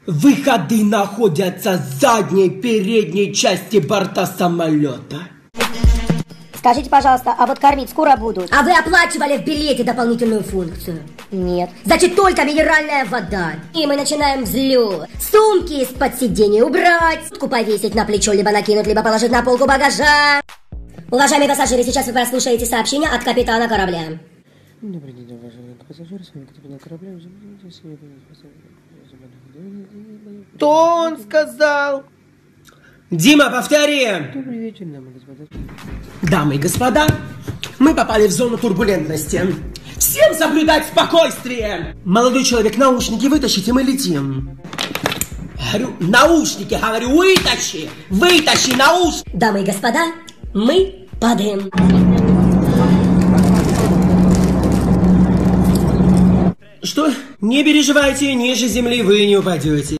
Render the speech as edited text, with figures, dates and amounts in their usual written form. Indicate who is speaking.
Speaker 1: Выходы находятся в задней передней части борта самолета.
Speaker 2: Скажите, пожалуйста, а вот кормить скоро будут?
Speaker 3: А вы оплачивали в билете дополнительную функцию?
Speaker 2: Нет.
Speaker 3: Значит, только минеральная вода. И мы начинаем взлет. Сумки из-под сидений убрать, сумку повесить на плечо, либо накинуть, либо положить на полку багажа. Уважаемые пассажиры, сейчас вы прослушаете сообщение от капитана корабля.
Speaker 4: Добрый день, уважаемые пассажиры, с вами капитан корабля.
Speaker 1: Что он сказал? Дима, повтори!
Speaker 4: Добрый вечер, дамы и господа.
Speaker 1: Дамы и господа, мы попали в зону турбулентности. Всем соблюдать спокойствие! Молодой человек, наушники вытащите, мы летим. Говорю, наушники, говорю, вытащи! Вытащи наушники!
Speaker 3: Дамы и господа, мы падаем.
Speaker 1: Что? Не переживайте, ниже земли вы не упадете.